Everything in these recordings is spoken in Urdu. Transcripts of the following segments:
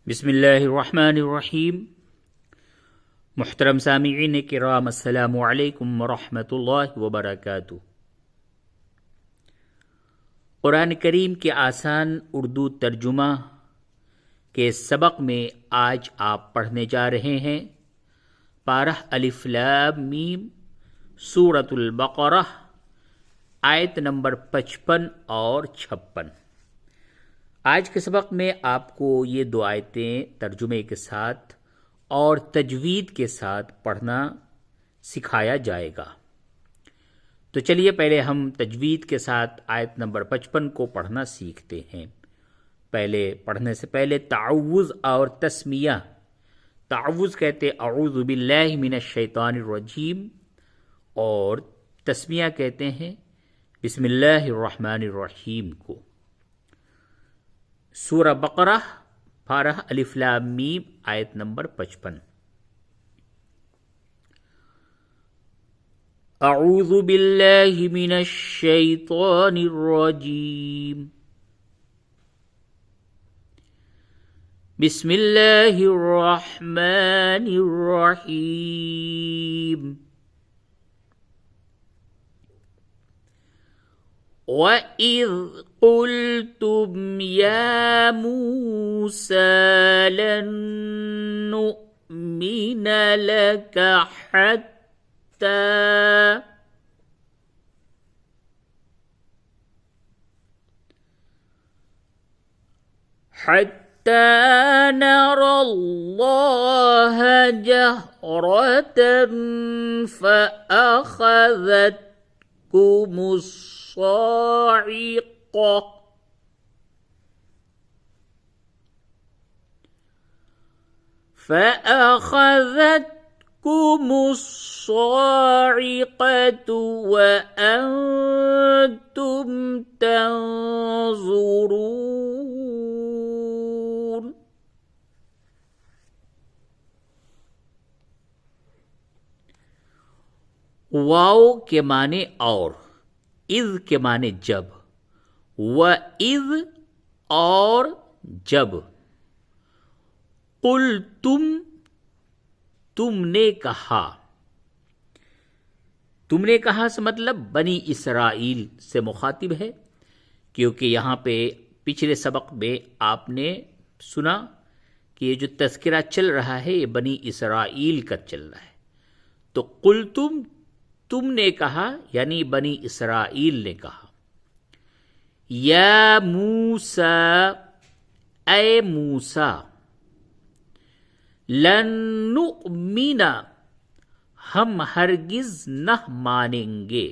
بسم اللہ الرحمن الرحیم۔ محترم سامعین کرام، السلام علیکم ورحمۃ اللہ وبرکاتہ۔ قرآن کریم کے آسان اردو ترجمہ کے سبق میں آج آپ پڑھنے جا رہے ہیں پارہ الف لام میم سورۃ البقرہ، آیت نمبر 55 اور 56۔ آج کے سبق میں آپ کو یہ دو آیتیں ترجمے کے ساتھ اور تجوید کے ساتھ پڑھنا سکھایا جائے گا۔ تو چلیے پہلے ہم تجوید کے ساتھ آیت نمبر 55 کو پڑھنا سیکھتے ہیں۔ پڑھنے سے پہلے تعوذ اور تسمیہ۔ تعوذ کہتے اعوذ باللہ من الشیطان الرجیم، اور تسمیہ کہتے ہیں بسم اللہ الرحمن الرحیم کو۔ سورہ بقرہ پارہ الف لام میم آیت نمبر 55۔ اعوذ باللہ من الشیطان الرجیم، بسم اللہ الرحمن الرحیم۔ وَإِذْ قُلْتُمْ يَا مُوسَىٰ لَن نُّؤْمِنَ لَكَ حَتَّىٰ نَرَى اللَّهَ جَهْرَةً فَأَخَذَتْكُمُ الصَّاعِقَةُ وَأَنتُمْ تَنظُرُونَ۔ واو کے معنی اور، اذ کے معنی جب، وَإِذْ اور جب، قُلْتُمْ تم نے کہا۔ تم نے کہا سے مطلب بنی اسرائیل سے مخاطب ہے، کیونکہ یہاں پہ پچھلے سبق میں آپ نے سنا کہ یہ جو تذکرہ چل رہا ہے یہ بنی اسرائیل کا چل رہا ہے۔ تو قُلْتُمْ تم نے کہا یعنی بنی اسرائیل نے کہا، یا موسیٰ اے موسیٰ، لن نؤمن ہم ہرگز نہ مانیں گے۔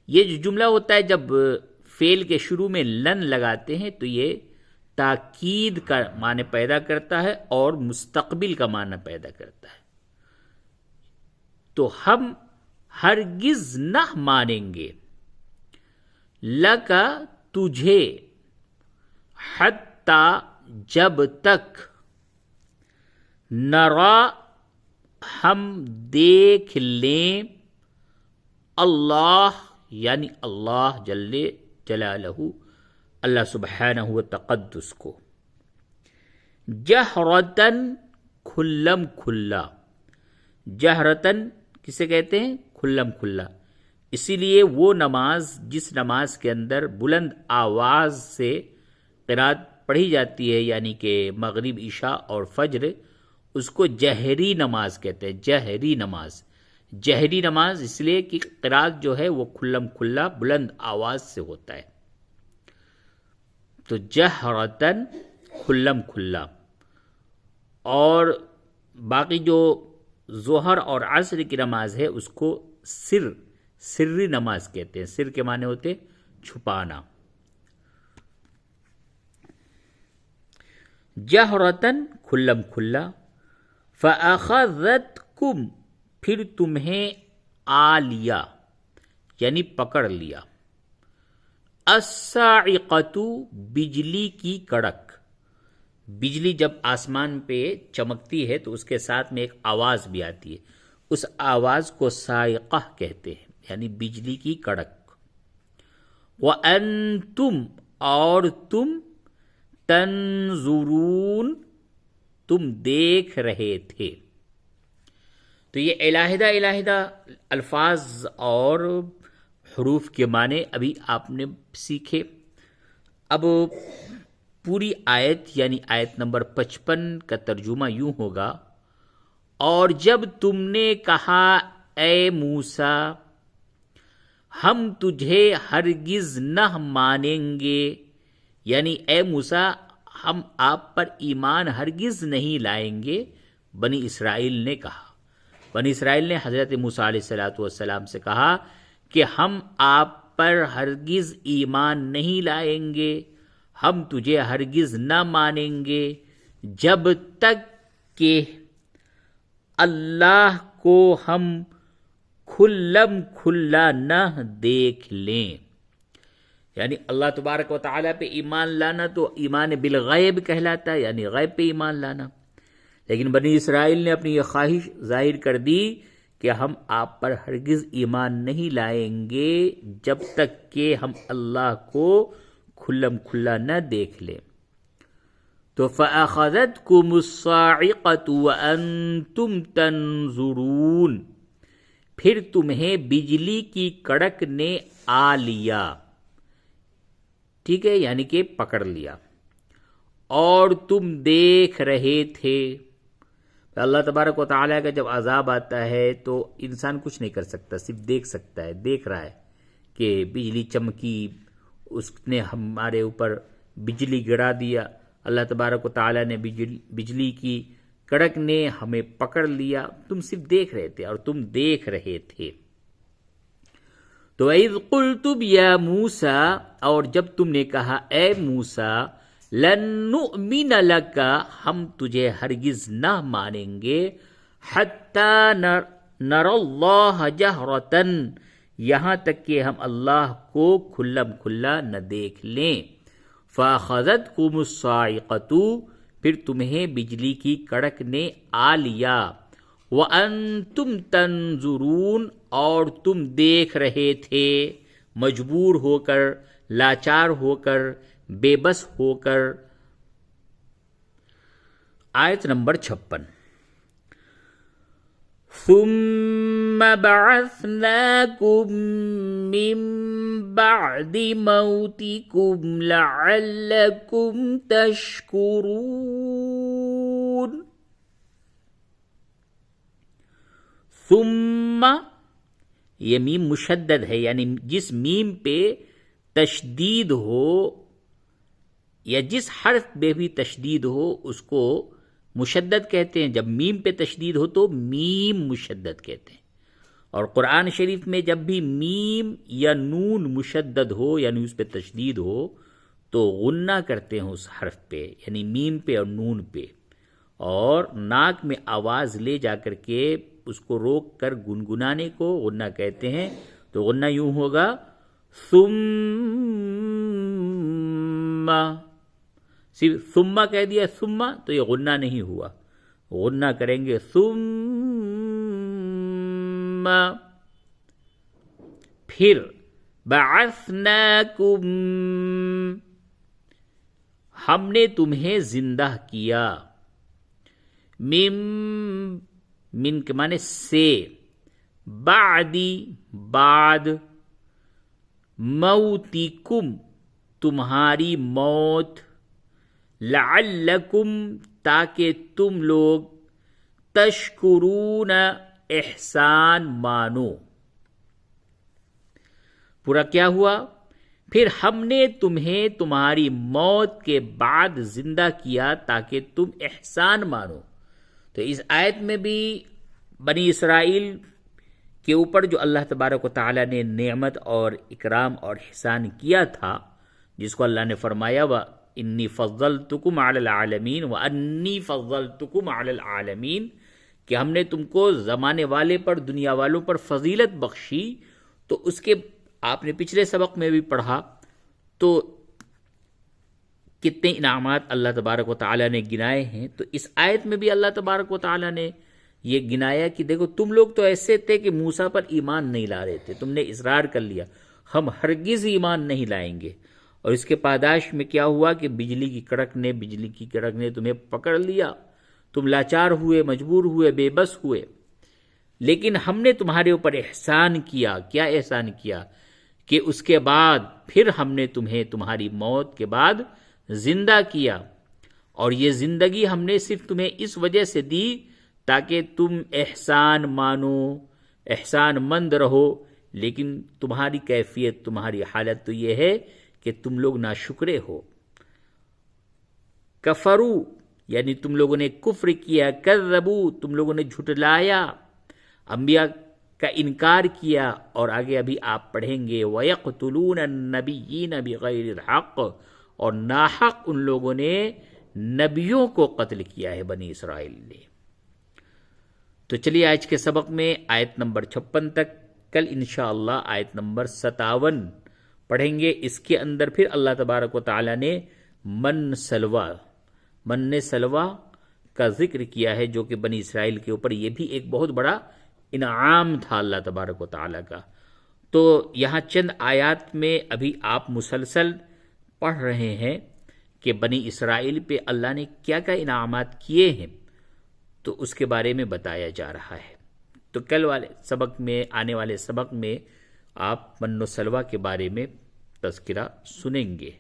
یہ جو جملہ ہوتا ہے جب فعل کے شروع میں لن لگاتے ہیں تو یہ تاکید کا معنی پیدا کرتا ہے اور مستقبل کا معنی پیدا کرتا ہے۔ تو ہم ہرگز نہ مانیں گے، لَکَ تجھے، حتیٰ جب تک، نَرَا ہم دیکھ لیں، اللہ یعنی اللہ جل جلالہ، اللہ سبحانہ و تقدس کو، جہرتاً کھلم کھلا۔ جہرتاً کسے کہتے ہیں؟ کھلم کھلا۔ اسی لیے وہ نماز جس نماز کے اندر بلند آواز سے قرات پڑھی جاتی ہے، یعنی کہ مغرب، عشاء اور فجر، اس کو جہری نماز کہتے ہیں۔ جہری نماز، جہری نماز اس لیے کہ قرات جو ہے وہ کھلم کھلا بلند آواز سے ہوتا ہے۔ تو جہرتاً کھلم کھلا۔ اور باقی جو ظہر اور عصر کی نماز ہے اس کو سری نماز کہتے ہیں۔ سر کے معنی ہوتے چھپانا۔ جہرتاً کھلم کھلا، فَأَخَذَتْكُمْ پھر تمہیں آ لیا یعنی پکڑ لیا، الصَّاعِقَةُ بجلی کی کڑک۔ بجلی جب آسمان پہ چمکتی ہے تو اس کے ساتھ میں ایک آواز بھی آتی ہے، اس آواز کو صاعقہ کہتے ہیں، یعنی بجلی کی کڑک۔ وَأَنْتُمْ اور تم، تنظرون تم دیکھ رہے تھے۔ تو یہ علیحدہ الفاظ اور حروف کے معنی ابھی آپ نے سیکھے۔ اب پوری آیت یعنی آیت نمبر 55 کا ترجمہ یوں ہوگا، اور جب تم نے کہا اے موسیٰ ہم تجھے ہرگز نہ مانیں گے، یعنی اے موسیٰ ہم آپ پر ایمان ہرگز نہیں لائیں گے، بنی اسرائیل نے کہا۔ بنی اسرائیل نے حضرت موسیٰ علیہ السلام سے کہا کہ ہم آپ پر ہرگز ایمان نہیں لائیں گے، ہم تجھے ہرگز نہ مانیں گے جب تک کہ اللہ کو ہم کھلم کھلا نہ دیکھ لیں۔ یعنی اللہ تبارک و تعالیٰ پہ ایمان لانا تو ایمان بالغیب کہلاتا ہے، یعنی غیب پہ ایمان لانا۔ لیکن بنی اسرائیل نے اپنی یہ خواہش ظاہر کر دی کہ ہم آپ پر ہرگز ایمان نہیں لائیں گے جب تک کہ ہم اللہ کو کھلم کھلا نہ دیکھ لیں۔ تو فَأَخَذَتْكُمُ الصَّاعِقَةُ وَأَنْتُمْ تَنْظُرُونَ، پھر تمہیں بجلی کی کڑک نے آ لیا، ٹھیک ہے، یعنی کہ پکڑ لیا، اور تم دیکھ رہے تھے۔ اللہ تبارک و تعالیٰ کا جب عذاب آتا ہے تو انسان کچھ نہیں کر سکتا، صرف دیکھ سکتا ہے، دیکھ رہا ہے کہ بجلی چمکی، اس نے ہمارے اوپر بجلی گرا دیا، اللہ تبارک و تعالیٰ نے بجلی کی کڑک نے ہمیں پکڑ لیا، تم صرف دیکھ رہے تھے اور تم دیکھ رہے تھے۔ تو اذ قلتم یا موسیٰ، اور جب تم نے کہا اے موسیٰ، لن نؤمن لک، ہم تجھے ہرگز نہ مانیں گے، حتی نر اللہ جہرتن، یہاں تک کہ ہم اللہ کو کھلم کھلا نہ دیکھ لیں۔ فاخذتکم الصاعقۃ، پھر تمہیں بجلی کی کڑک نے آ لیا، وانتم تنظرون، اور تم دیکھ رہے تھے، مجبور ہو کر، لاچار ہو کر، بے بس ہو کر۔ آیت نمبر 56، ثم بعثناکم من بعد موتکم لعلکم تشکرون۔ ثم، یہ میم مشدد ہے، یعنی جس میم پہ تشدید ہو یا جس حرف پہ بھی تشدید ہو اس کو مشدد کہتے ہیں۔ جب میم پہ تشدید ہو تو میم مشدد کہتے ہیں، اور قرآن شریف میں جب بھی میم یا نون مشدد ہو یعنی اس پہ تشدید ہو تو غنہ کرتے ہیں اس حرف پہ، یعنی میم پہ اور نون پہ، اور ناک میں آواز لے جا کر کے اس کو روک کر گنگنانے کو غنہ کہتے ہیں۔ تو غنہ یوں ہوگا، ثم، صرف ثم کہہ دیا ثم تو یہ غنہ نہیں ہوا، غنہ کریں گے ثم، پھر بعثناکم، ہم نے تمہیں زندہ کیا، من کے معنی سے، بعدی بعد، موتکم تمہاری موت، لعلکم تاکہ تم لوگ، تشکرون احسان مانو۔ پورا کیا ہوا؟ پھر ہم نے تمہیں تمہاری موت کے بعد زندہ کیا تاکہ تم احسان مانو۔ تو اس آیت میں بھی بنی اسرائیل کے اوپر جو اللہ تبارک و تعالیٰ نے نعمت اور اکرام اور احسان کیا تھا، جس کو اللہ نے فرمایا وَإِنِّي فَضَّلْتُكُمْ عَلَى الْعَالَمِينَ وَأَنِّي فَضَّلْتُكُمْ عَلَى الْعَالَمِينَ، کہ ہم نے تم کو زمانے والے پر، دنیا والوں پر فضیلت بخشی۔ تو اس کے آپ نے پچھلے سبق میں بھی پڑھا تو کتنے انعامات اللہ تبارک و تعالیٰ نے گنائے ہیں۔ تو اس آیت میں بھی اللہ تبارک و تعالیٰ نے یہ گنایا کہ دیکھو تم لوگ تو ایسے تھے کہ موسیٰ پر ایمان نہیں لا رہے تھے، تم نے اصرار کر لیا ہم ہرگز ایمان نہیں لائیں گے، اور اس کے پاداش میں کیا ہوا کہ بجلی کی کڑک نے تمہیں پکڑ لیا، تم لاچار ہوئے، مجبور ہوئے، بے بس ہوئے، لیکن ہم نے تمہارے اوپر احسان کیا. کیا احسان کیا؟ کہ اس کے بعد پھر ہم نے تمہیں تمہاری موت کے بعد زندہ کیا، اور یہ زندگی ہم نے صرف تمہیں اس وجہ سے دی تاکہ تم احسان مانو، احسان مند رہو. لیکن تمہاری کیفیت، تمہاری حالت تو یہ ہے کہ تم لوگ ناشکرے ہو. کفرو یعنی تم لوگوں نے کفر کیا، کذبو تم لوگوں نے جھٹلایا، انبیاء کا انکار کیا. اور آگے ابھی آپ پڑھیں گے وَيَقْتُلُونَ النَّبِيِّينَ بِغَيْرِ الْحَقِّ، اور ناحق ان لوگوں نے نبیوں کو قتل کیا ہے بنی اسرائیل نے. تو چلیے آج کے سبق میں آیت نمبر 56 تک، کل انشاءاللہ آیت نمبر 57 پڑھیں گے. اس کے اندر پھر اللہ تبارک و تعالی نے من سلوا کا ذکر کیا ہے، جو کہ بنی اسرائیل کے اوپر یہ بھی ایک بہت بڑا انعام تھا اللہ تبارک و تعالی کا. تو یہاں چند آیات میں ابھی آپ مسلسل پڑھ رہے ہیں کہ بنی اسرائیل پہ اللہ نے کیا کیا انعامات کیے ہیں، تو اس کے بارے میں بتایا جا رہا ہے. تو کل والے سبق میں، آنے والے سبق میں آپ من و سلوا کے بارے میں تذکرہ سنیں گے.